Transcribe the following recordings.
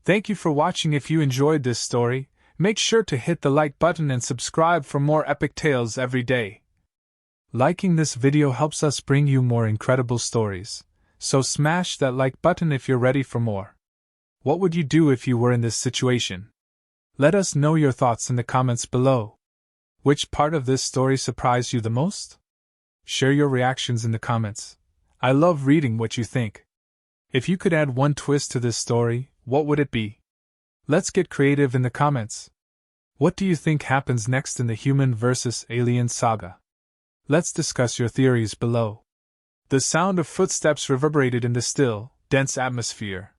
Thank you for watching. If you enjoyed this story, make sure to hit the like button and subscribe for more epic tales every day. Liking this video helps us bring you more incredible stories, so smash that like button if you're ready for more. What would you do if you were in this situation? Let us know your thoughts in the comments below. Which part of this story surprised you the most? Share your reactions in the comments. I love reading what you think. If you could add one twist to this story, what would it be? Let's get creative in the comments. What do you think happens next in the human versus alien saga? Let's discuss your theories below. The sound of footsteps reverberated in the still, dense atmosphere.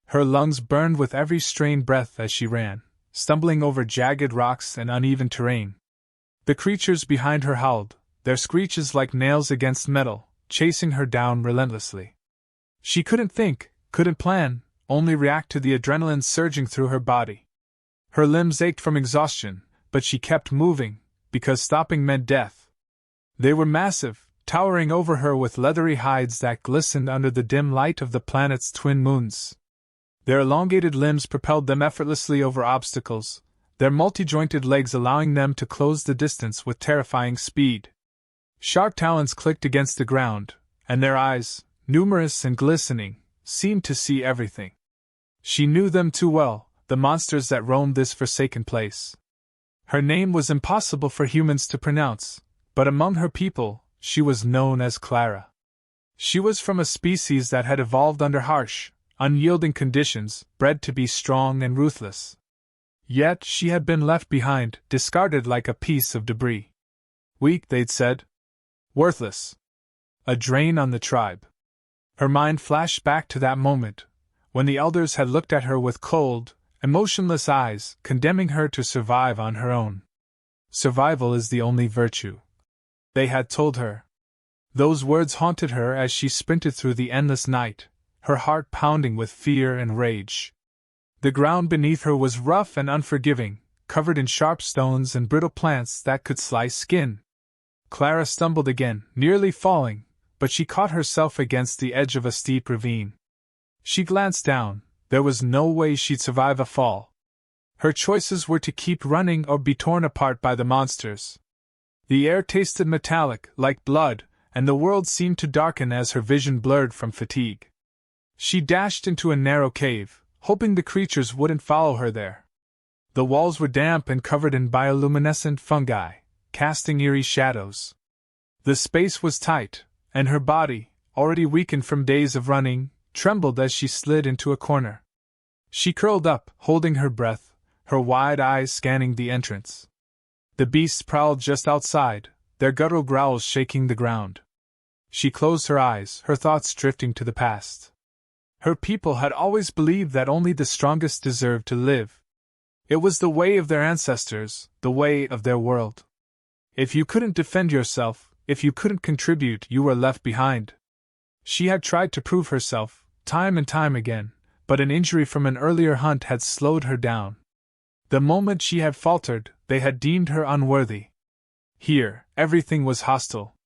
Her lungs burned with every strained breath as she ran, stumbling over jagged rocks and uneven terrain. The creatures behind her howled, their screeches like nails against metal, chasing her down relentlessly. She couldn't think, couldn't plan, only react to the adrenaline surging through her body. Her limbs ached from exhaustion, but she kept moving, because stopping meant death. They were massive, towering over her with leathery hides that glistened under the dim light of the planet's twin moons. Their elongated limbs propelled them effortlessly over obstacles, their multi-jointed legs allowing them to close the distance with terrifying speed. Sharp talons clicked against the ground, and their eyes, numerous and glistening, seemed to see everything. She knew them too well, the monsters that roamed this forsaken place. Her name was impossible for humans to pronounce, but among her people, she was known as Clara. She was from a species that had evolved under harsh, unyielding conditions, bred to be strong and ruthless. Yet she had been left behind, discarded like a piece of debris. Weak, they'd said. Worthless. A drain on the tribe. Her mind flashed back to that moment, when the elders had looked at her with cold, emotionless eyes, condemning her to survive on her own. Survival is the only virtue, they had told her. Those words haunted her as she sprinted through the endless night, her heart pounding with fear and rage. The ground beneath her was rough and unforgiving, covered in sharp stones and brittle plants that could slice skin. Clara stumbled again, nearly falling, but she caught herself against the edge of a steep ravine. She glanced down. There was no way she'd survive a fall. Her choices were to keep running or be torn apart by the monsters. The air tasted metallic, like blood, and the world seemed to darken as her vision blurred from fatigue. She dashed into a narrow cave, hoping the creatures wouldn't follow her there. The walls were damp and covered in bioluminescent fungi, casting eerie shadows. The space was tight, and her body, already weakened from days of running, trembled as she slid into a corner. She curled up, holding her breath, her wide eyes scanning the entrance. The beasts prowled just outside, their guttural growls shaking the ground. She closed her eyes, her thoughts drifting to the past. Her people had always believed that only the strongest deserved to live. It was the way of their ancestors, the way of their world. If you couldn't defend yourself, if you couldn't contribute, you were left behind. She had tried to prove herself, time and time again, but an injury from an earlier hunt had slowed her down. The moment she had faltered, they had deemed her unworthy. Here, everything was hostile.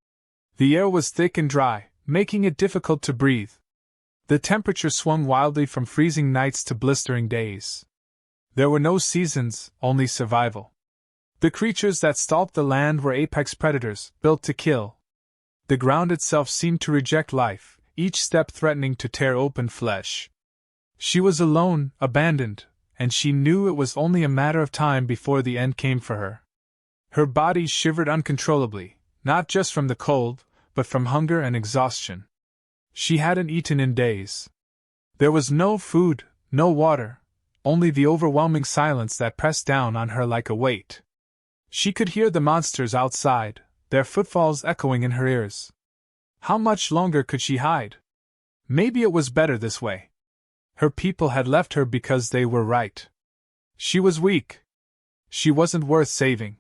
The air was thick and dry, making it difficult to breathe. The temperature swung wildly from freezing nights to blistering days. There were no seasons, only survival. The creatures that stalked the land were apex predators, built to kill. The ground itself seemed to reject life, each step threatening to tear open flesh. She was alone, abandoned, and she knew it was only a matter of time before the end came for her. Her body shivered uncontrollably, not just from the cold, but from hunger and exhaustion. She hadn't eaten in days. There was no food, no water, only the overwhelming silence that pressed down on her like a weight. She could hear the monsters outside, their footfalls echoing in her ears. How much longer could she hide? Maybe it was better this way. Her people had left her because they were right. She was weak. She wasn't worth saving.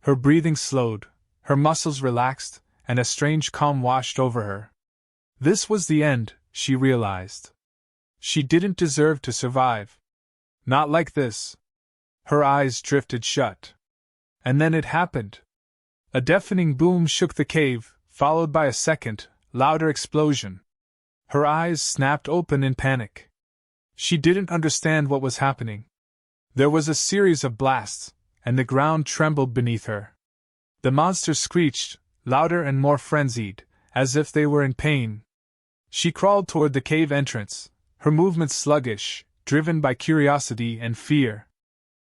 Her breathing slowed, her muscles relaxed, and a strange calm washed over her. This was the end, she realized. She didn't deserve to survive. Not like this. Her eyes drifted shut. And then it happened. A deafening boom shook the cave, followed by a second, louder explosion. Her eyes snapped open in panic. She didn't understand what was happening. There was a series of blasts, and the ground trembled beneath her. The monsters screeched, louder and more frenzied, as if they were in pain. She crawled toward the cave entrance, her movements sluggish, driven by curiosity and fear.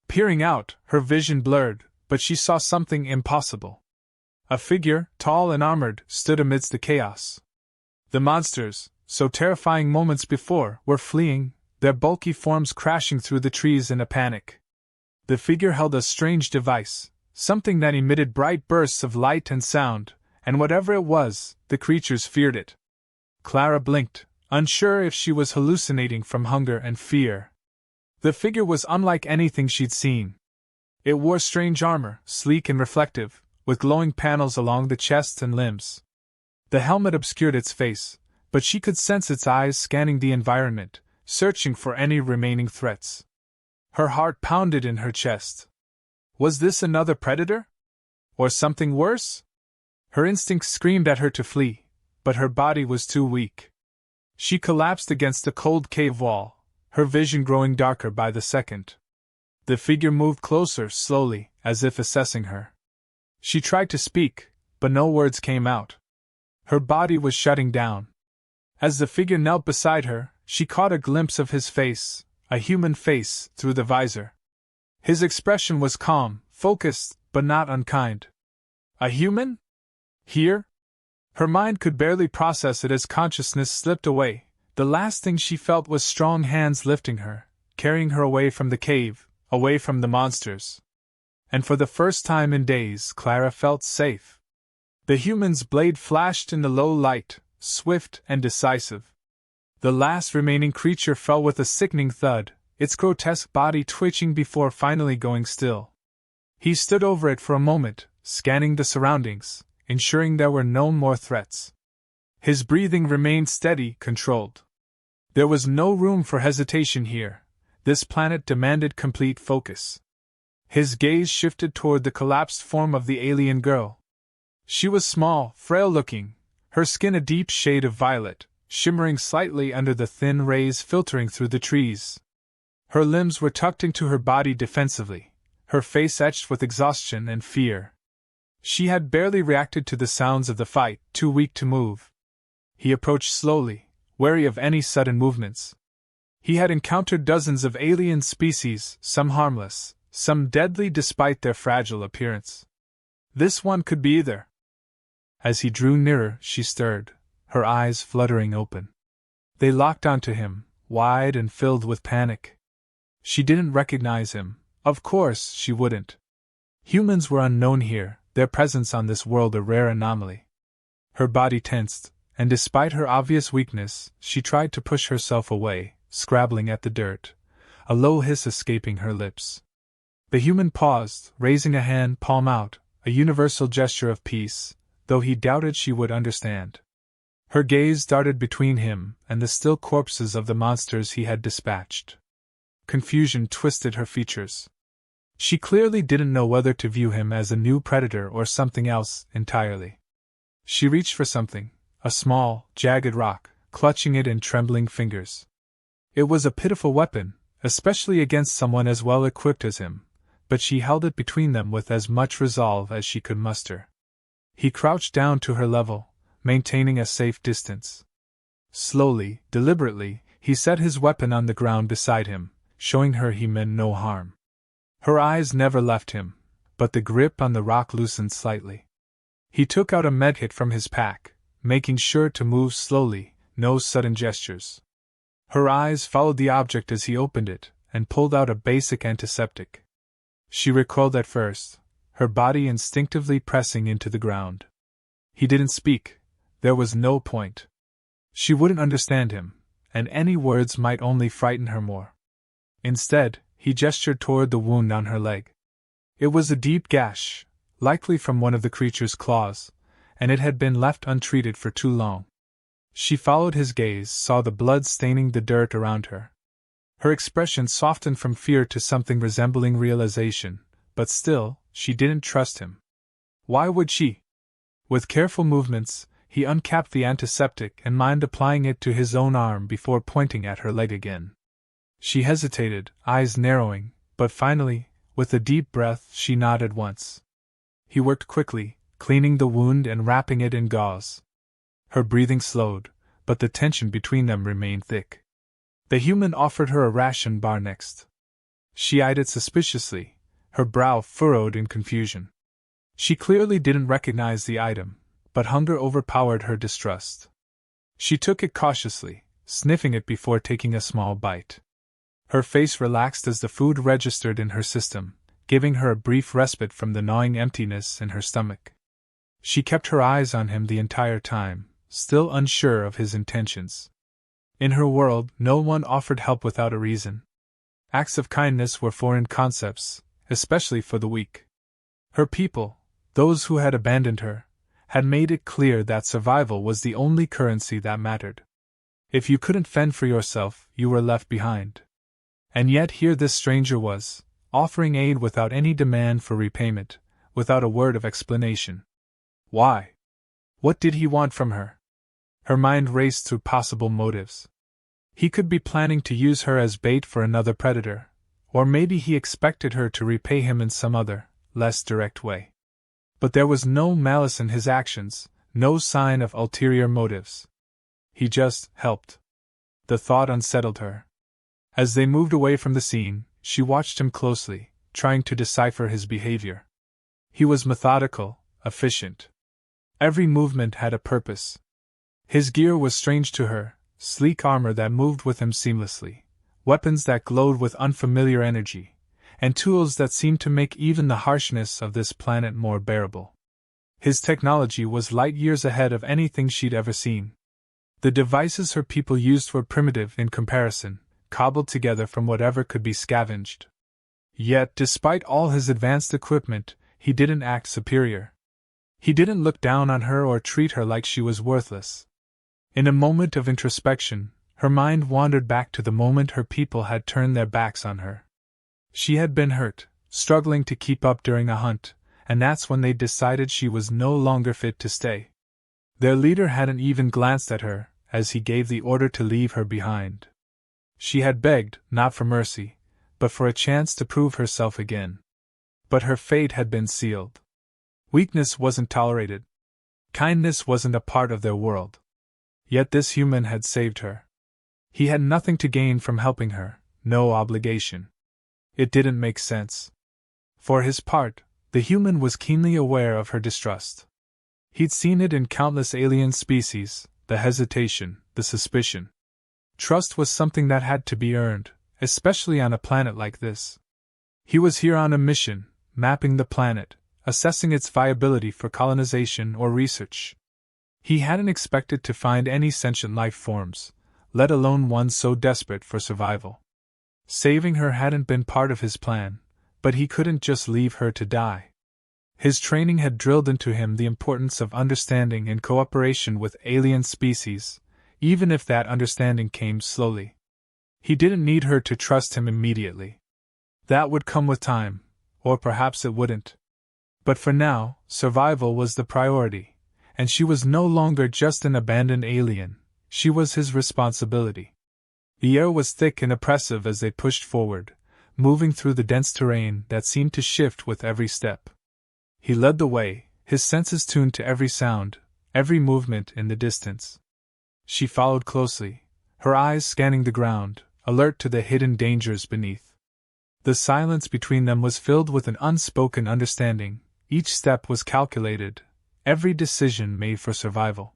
Peering out, her vision blurred, but she saw something impossible. A figure, tall and armored, stood amidst the chaos. The monsters, so terrifying moments before, were fleeing, their bulky forms crashing through the trees in a panic. The figure held a strange device, something that emitted bright bursts of light and sound, and whatever it was, the creatures feared it. Clara blinked, unsure if she was hallucinating from hunger and fear. The figure was unlike anything she'd seen. It wore strange armor, sleek and reflective, with glowing panels along the chest and limbs. The helmet obscured its face, but she could sense its eyes scanning the environment, searching for any remaining threats. Her heart pounded in her chest. Was this another predator? Or something worse? Her instincts screamed at her to flee, but her body was too weak. She collapsed against the cold cave wall, her vision growing darker by the second. The figure moved closer, slowly, as if assessing her. She tried to speak, but no words came out. Her body was shutting down. As the figure knelt beside her, she caught a glimpse of his face, a human face, through the visor. His expression was calm, focused, but not unkind. A human? Here? Her mind could barely process it as consciousness slipped away. The last thing she felt was strong hands lifting her, carrying her away from the cave, away from the monsters. And for the first time in days, Clara felt safe. The human's blade flashed in the low light, swift and decisive. The last remaining creature fell with a sickening thud, its grotesque body twitching before finally going still. He stood over it for a moment, scanning the surroundings, ensuring there were no more threats. His breathing remained steady, controlled. There was no room for hesitation here. This planet demanded complete focus. His gaze shifted toward the collapsed form of the alien girl. She was small, frail-looking, her skin a deep shade of violet, shimmering slightly under the thin rays filtering through the trees. Her limbs were tucked into her body defensively, her face etched with exhaustion and fear. She had barely reacted to the sounds of the fight, too weak to move. He approached slowly, wary of any sudden movements. He had encountered dozens of alien species, some harmless, some deadly despite their fragile appearance. This one could be either. As he drew nearer, she stirred, her eyes fluttering open. They locked onto him, wide and filled with panic. She didn't recognize him. Of course she wouldn't. Humans were unknown here, their presence on this world a rare anomaly. Her body tensed, and despite her obvious weakness, she tried to push herself away, scrabbling at the dirt, a low hiss escaping her lips. The human paused, raising a hand palm out, a universal gesture of peace, though he doubted she would understand. Her gaze darted between him and the still corpses of the monsters he had dispatched. Confusion twisted her features. She clearly didn't know whether to view him as a new predator or something else entirely. She reached for something, a small, jagged rock, clutching it in trembling fingers. It was a pitiful weapon, especially against someone as well equipped as him, but she held it between them with as much resolve as she could muster. He crouched down to her level, maintaining a safe distance. Slowly, deliberately, he set his weapon on the ground beside him, showing her he meant no harm. Her eyes never left him, but the grip on the rock loosened slightly. He took out a medkit from his pack, making sure to move slowly, no sudden gestures. Her eyes followed the object as he opened it, and pulled out a basic antiseptic. She recoiled at first, her body instinctively pressing into the ground. He didn't speak. There was no point. She wouldn't understand him, and any words might only frighten her more. Instead, he gestured toward the wound on her leg. It was a deep gash, likely from one of the creature's claws, and it had been left untreated for too long. She followed his gaze, saw the blood staining the dirt around her. Her expression softened from fear to something resembling realization, but still, she didn't trust him. Why would she? With careful movements, he uncapped the antiseptic and minded applying it to his own arm before pointing at her leg again. She hesitated, eyes narrowing, but finally, with a deep breath, she nodded once. He worked quickly, cleaning the wound and wrapping it in gauze. Her breathing slowed, but the tension between them remained thick. The human offered her a ration bar next. She eyed it suspiciously, her brow furrowed in confusion. She clearly didn't recognize the item, but hunger overpowered her distrust. She took it cautiously, sniffing it before taking a small bite. Her face relaxed as the food registered in her system, giving her a brief respite from the gnawing emptiness in her stomach. She kept her eyes on him the entire time, still unsure of his intentions. In her world, no one offered help without a reason. Acts of kindness were foreign concepts, especially for the weak. Her people, those who had abandoned her, had made it clear that survival was the only currency that mattered. If you couldn't fend for yourself, you were left behind. And yet here this stranger was, offering aid without any demand for repayment, without a word of explanation. Why? What did he want from her? Her mind raced through possible motives. He could be planning to use her as bait for another predator, or maybe he expected her to repay him in some other, less direct way. But there was no malice in his actions, no sign of ulterior motives. He just helped. The thought unsettled her. As they moved away from the scene, she watched him closely, trying to decipher his behavior. He was methodical, efficient. Every movement had a purpose. His gear was strange to her, sleek armor that moved with him seamlessly, weapons that glowed with unfamiliar energy, and tools that seemed to make even the harshness of this planet more bearable. His technology was light years ahead of anything she'd ever seen. The devices her people used were primitive in comparison, cobbled together from whatever could be scavenged. Yet, despite all his advanced equipment, he didn't act superior. He didn't look down on her or treat her like she was worthless. In a moment of introspection, her mind wandered back to the moment her people had turned their backs on her. She had been hurt, struggling to keep up during a hunt, and that's when they decided she was no longer fit to stay. Their leader hadn't even glanced at her, as he gave the order to leave her behind. She had begged, not for mercy, but for a chance to prove herself again. But her fate had been sealed. Weakness wasn't tolerated. Kindness wasn't a part of their world. Yet this human had saved her. He had nothing to gain from helping her, no obligation. It didn't make sense. For his part, the human was keenly aware of her distrust. He'd seen it in countless alien species, the hesitation, the suspicion. Trust was something that had to be earned, especially on a planet like this. He was here on a mission, mapping the planet, assessing its viability for colonization or research. He hadn't expected to find any sentient life forms, let alone one so desperate for survival. Saving her hadn't been part of his plan, but he couldn't just leave her to die. His training had drilled into him the importance of understanding and cooperation with alien species, even if that understanding came slowly. He didn't need her to trust him immediately. That would come with time, or perhaps it wouldn't. But for now, survival was the priority, and she was no longer just an abandoned alien, she was his responsibility. The air was thick and oppressive as they pushed forward, moving through the dense terrain that seemed to shift with every step. He led the way, his senses tuned to every sound, every movement in the distance. She followed closely, her eyes scanning the ground, alert to the hidden dangers beneath. The silence between them was filled with an unspoken understanding, each step was calculated, every decision made for survival.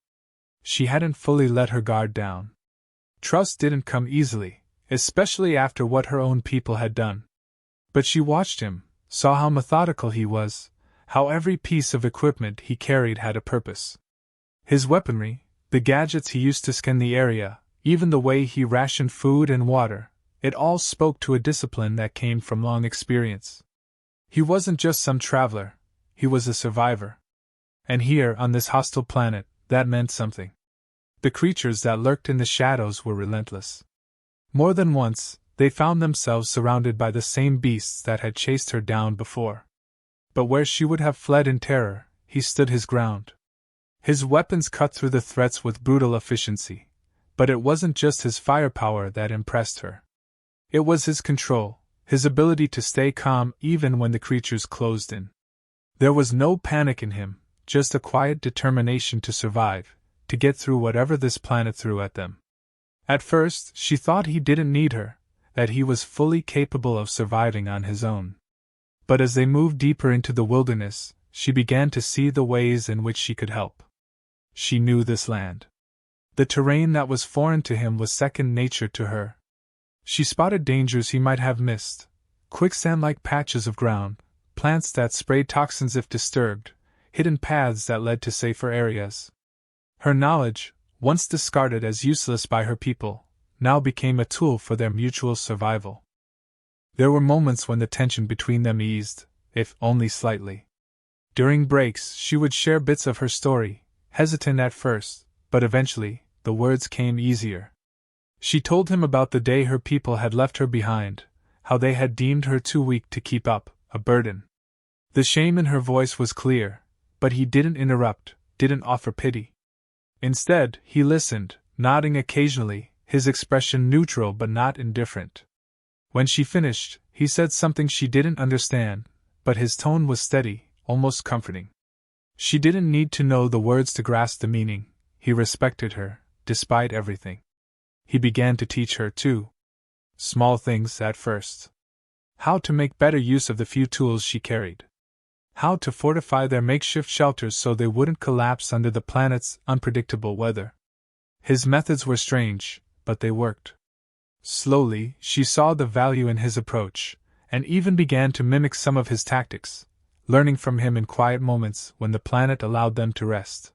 She hadn't fully let her guard down. Trust didn't come easily, especially after what her own people had done. But she watched him, saw how methodical he was, how every piece of equipment he carried had a purpose. His weaponry, the gadgets he used to scan the area, even the way he rationed food and water, it all spoke to a discipline that came from long experience. He wasn't just some traveler, he was a survivor. And here, on this hostile planet, that meant something. The creatures that lurked in the shadows were relentless. More than once, they found themselves surrounded by the same beasts that had chased her down before. But where she would have fled in terror, he stood his ground. His weapons cut through the threats with brutal efficiency, but it wasn't just his firepower that impressed her. It was his control, his ability to stay calm even when the creatures closed in. There was no panic in him, just a quiet determination to survive, to get through whatever this planet threw at them. At first, she thought he didn't need her, that he was fully capable of surviving on his own. But as they moved deeper into the wilderness, she began to see the ways in which she could help. She knew this land. The terrain that was foreign to him was second nature to her. She spotted dangers he might have missed: quicksand-like patches of ground, plants that sprayed toxins if disturbed, hidden paths that led to safer areas. Her knowledge, once discarded as useless by her people, now became a tool for their mutual survival. There were moments when the tension between them eased, if only slightly. During breaks, she would share bits of her story, hesitant at first, but eventually, the words came easier. She told him about the day her people had left her behind, how they had deemed her too weak to keep up, a burden. The shame in her voice was clear, but he didn't interrupt, didn't offer pity. Instead, he listened, nodding occasionally, his expression neutral but not indifferent. When she finished, he said something she didn't understand, but his tone was steady, almost comforting. She didn't need to know the words to grasp the meaning. He respected her, despite everything. He began to teach her, too. Small things at first. How to make better use of the few tools she carried. How to fortify their makeshift shelters so they wouldn't collapse under the planet's unpredictable weather. His methods were strange, but they worked. Slowly, she saw the value in his approach, and even began to mimic some of his tactics, learning from him in quiet moments when the planet allowed them to rest.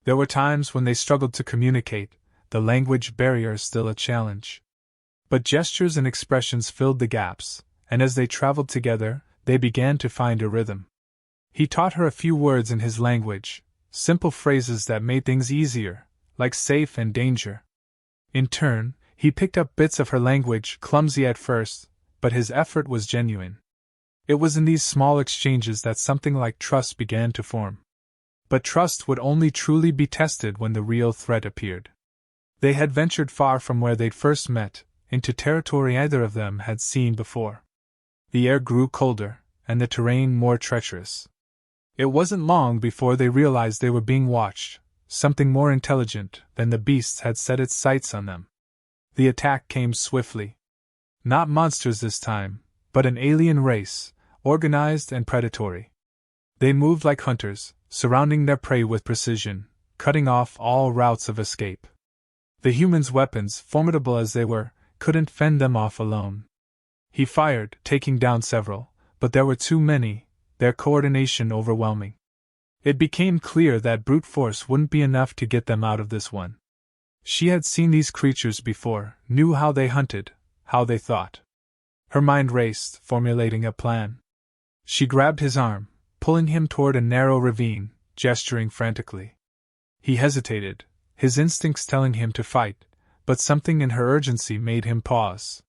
There were times when they struggled to communicate, the language barrier still a challenge. But gestures and expressions filled the gaps, and as they traveled together, they began to find a rhythm. He taught her a few words in his language, simple phrases that made things easier, like safe and danger. In turn, he picked up bits of her language, clumsy at first, but his effort was genuine. It was in these small exchanges that something like trust began to form. But trust would only truly be tested when the real threat appeared. They had ventured far from where they'd first met, into territory neither of them had seen before. The air grew colder, and the terrain more treacherous. It wasn't long before they realized they were being watched. Something more intelligent than the beasts had set its sights on them. The attack came swiftly. Not monsters this time, but an alien race, organized and predatory. They moved like hunters, surrounding their prey with precision, cutting off all routes of escape. The humans' weapons, formidable as they were, couldn't fend them off alone. He fired, taking down several, but there were too many, their coordination overwhelming. It became clear that brute force wouldn't be enough to get them out of this one. She had seen these creatures before, knew how they hunted, how they thought. Her mind raced, formulating a plan. She grabbed his arm, pulling him toward a narrow ravine, gesturing frantically. He hesitated, his instincts telling him to fight, but something in her urgency made him pause.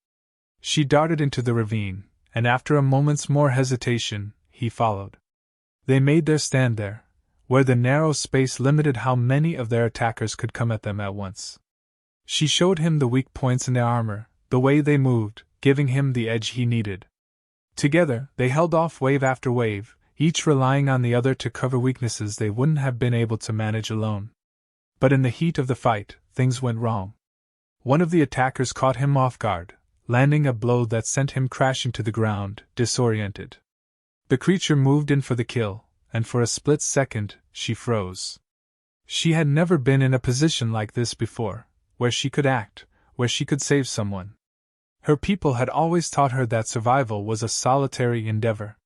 She darted into the ravine, and after a moment's more hesitation, he followed. They made their stand there, where the narrow space limited how many of their attackers could come at them at once. She showed him the weak points in their armor, the way they moved, giving him the edge he needed. Together, they held off wave after wave, each relying on the other to cover weaknesses they wouldn't have been able to manage alone. But in the heat of the fight, things went wrong. One of the attackers caught him off guard, landing a blow that sent him crashing to the ground, disoriented. The creature moved in for the kill, and for a split second, she froze. She had never been in a position like this before, where she could act, where she could save someone. Her people had always taught her that survival was a solitary endeavor.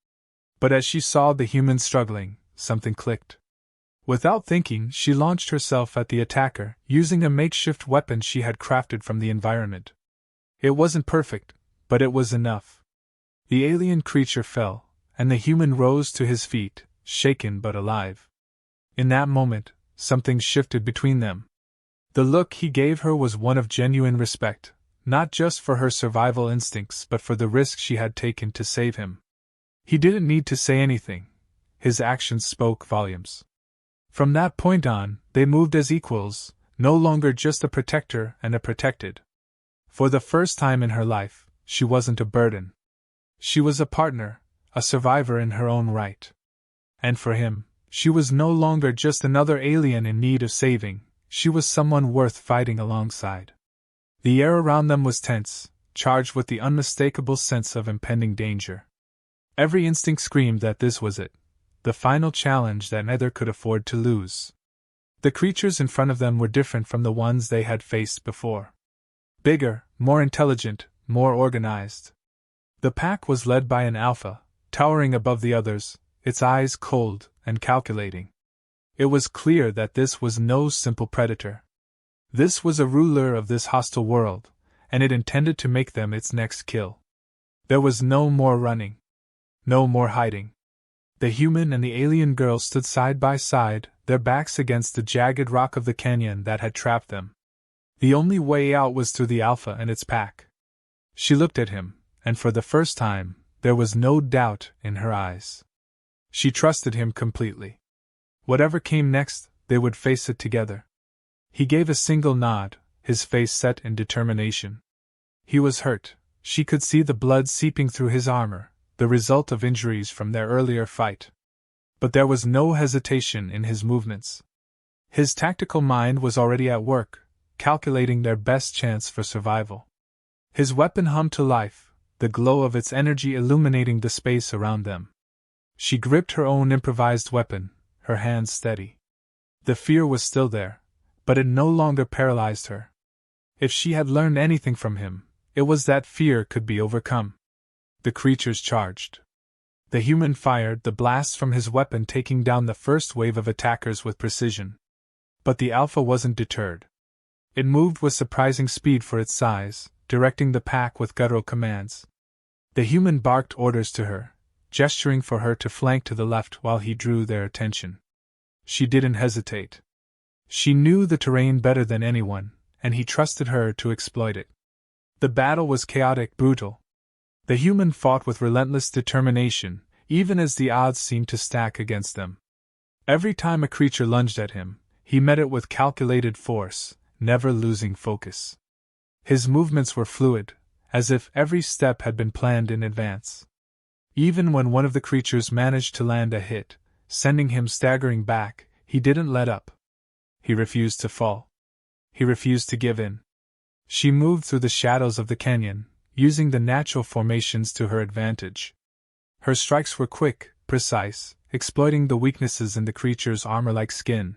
But as she saw the humans struggling, something clicked. Without thinking, she launched herself at the attacker, using a makeshift weapon she had crafted from the environment. It wasn't perfect, but it was enough. The alien creature fell, and the human rose to his feet, shaken but alive. In that moment, something shifted between them. The look he gave her was one of genuine respect, not just for her survival instincts but for the risk she had taken to save him. He didn't need to say anything. His actions spoke volumes. From that point on, they moved as equals, no longer just a protector and a protected. For the first time in her life, she wasn't a burden. She was a partner, a survivor in her own right. And for him, she was no longer just another alien in need of saving, she was someone worth fighting alongside. The air around them was tense, charged with the unmistakable sense of impending danger. Every instinct screamed that this was it, the final challenge that neither could afford to lose. The creatures in front of them were different from the ones they had faced before. Bigger, more intelligent, more organized. The pack was led by an alpha, towering above the others, its eyes cold and calculating. It was clear that this was no simple predator. This was a ruler of this hostile world, and it intended to make them its next kill. There was no more running. No more hiding. The human and the alien girl stood side by side, their backs against the jagged rock of the canyon that had trapped them. The only way out was through the alpha and its pack. She looked at him, and for the first time, there was no doubt in her eyes. She trusted him completely. Whatever came next, they would face it together. He gave a single nod, his face set in determination. He was hurt. She could see the blood seeping through his armor, the result of injuries from their earlier fight. But there was no hesitation in his movements. His tactical mind was already at work, calculating their best chance for survival. His weapon hummed to life, the glow of its energy illuminating the space around them. She gripped her own improvised weapon, her hands steady. The fear was still there, but it no longer paralyzed her. If she had learned anything from him, it was that fear could be overcome. The creatures charged. The human fired the blasts from his weapon, taking down the first wave of attackers with precision. But the alpha wasn't deterred. It moved with surprising speed for its size, directing the pack with guttural commands. The human barked orders to her, gesturing for her to flank to the left while he drew their attention. She didn't hesitate. She knew the terrain better than anyone, and he trusted her to exploit it. The battle was chaotic, brutal. The human fought with relentless determination, even as the odds seemed to stack against them. Every time a creature lunged at him, he met it with calculated force, never losing focus. His movements were fluid, as if every step had been planned in advance. Even when one of the creatures managed to land a hit, sending him staggering back, he didn't let up. He refused to fall. He refused to give in. She moved through the shadows of the canyon, using the natural formations to her advantage. Her strikes were quick, precise, exploiting the weaknesses in the creature's armor-like skin.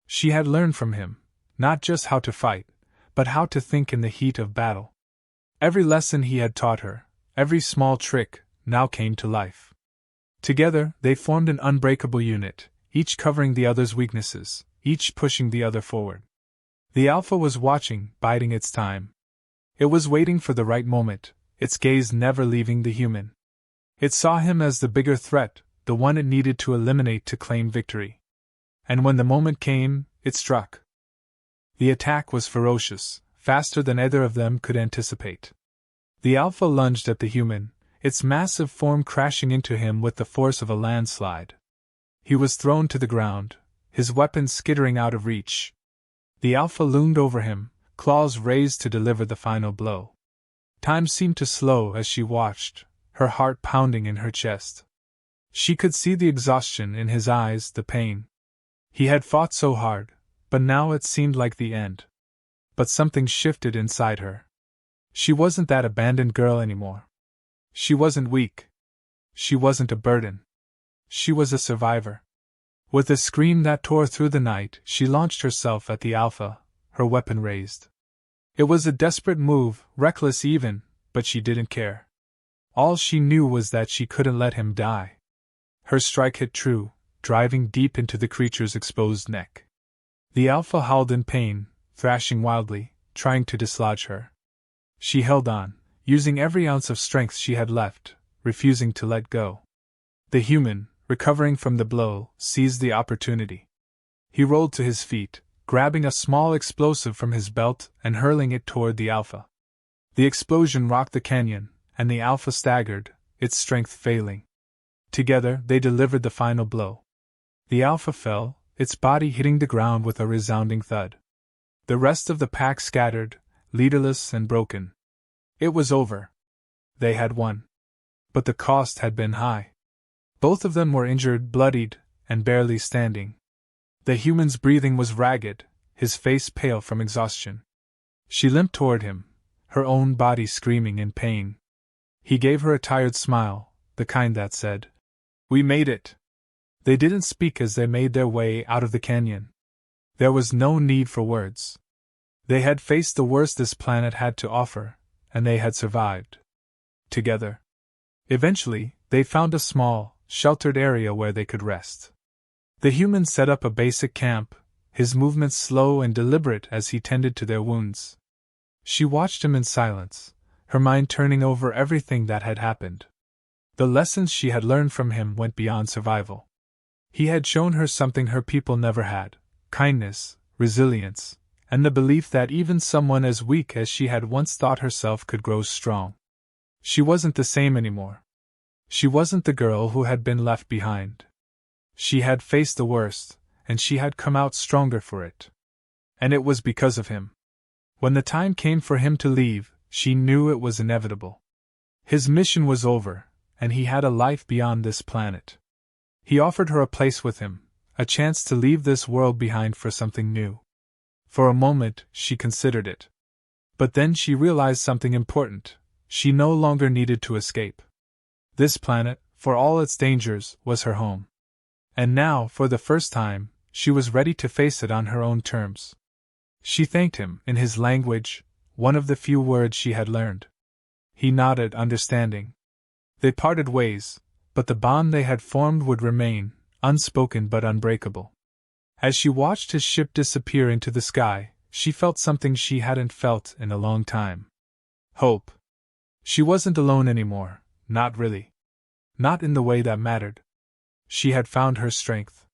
She had learned from him, not just how to fight, but how to think in the heat of battle. Every lesson he had taught her, every small trick, now came to life. Together, they formed an unbreakable unit, each covering the other's weaknesses, each pushing the other forward. The alpha was watching, biding its time. It was waiting for the right moment, its gaze never leaving the human. It saw him as the bigger threat, the one it needed to eliminate to claim victory. And when the moment came, it struck. The attack was ferocious, faster than either of them could anticipate. The alpha lunged at the human, its massive form crashing into him with the force of a landslide. He was thrown to the ground, his weapon skittering out of reach. The alpha loomed over him, claws raised to deliver the final blow. Time seemed to slow as she watched, her heart pounding in her chest. She could see the exhaustion in his eyes, the pain. He had fought so hard, but now it seemed like the end. But something shifted inside her. She wasn't that abandoned girl anymore. She wasn't weak. She wasn't a burden. She was a survivor. With a scream that tore through the night, she launched herself at the alpha, her weapon raised. It was a desperate move, reckless even, but she didn't care. All she knew was that she couldn't let him die. Her strike hit true, driving deep into the creature's exposed neck. The alpha howled in pain, thrashing wildly, trying to dislodge her. She held on, using every ounce of strength she had left, refusing to let go. The human, recovering from the blow, seized the opportunity. He rolled to his feet, grabbing a small explosive from his belt and hurling it toward the alpha. The explosion rocked the canyon, and the alpha staggered, its strength failing. Together, they delivered the final blow. The alpha fell, its body hitting the ground with a resounding thud. The rest of the pack scattered, leaderless and broken. It was over. They had won. But the cost had been high. Both of them were injured, bloodied, and barely standing. The human's breathing was ragged, his face pale from exhaustion. She limped toward him, her own body screaming in pain. He gave her a tired smile, the kind that said, "We made it." They didn't speak as they made their way out of the canyon. There was no need for words. They had faced the worst this planet had to offer, and they had survived. Together. Eventually, they found a small, sheltered area where they could rest. The human set up a basic camp, his movements slow and deliberate as he tended to their wounds. She watched him in silence, her mind turning over everything that had happened. The lessons she had learned from him went beyond survival. He had shown her something her people never had: kindness, resilience, and the belief that even someone as weak as she had once thought herself could grow strong. She wasn't the same anymore. She wasn't the girl who had been left behind. She had faced the worst, and she had come out stronger for it. And it was because of him. When the time came for him to leave, she knew it was inevitable. His mission was over, and he had a life beyond this planet. He offered her a place with him, a chance to leave this world behind for something new. For a moment, she considered it. But then she realized something important: she no longer needed to escape. This planet, for all its dangers, was her home. And now, for the first time, she was ready to face it on her own terms. She thanked him, in his language, one of the few words she had learned. He nodded, understanding. They parted ways, but the bond they had formed would remain, unspoken but unbreakable. As she watched his ship disappear into the sky, she felt something she hadn't felt in a long time. Hope. She wasn't alone anymore, not really. Not in the way that mattered. She had found her strength.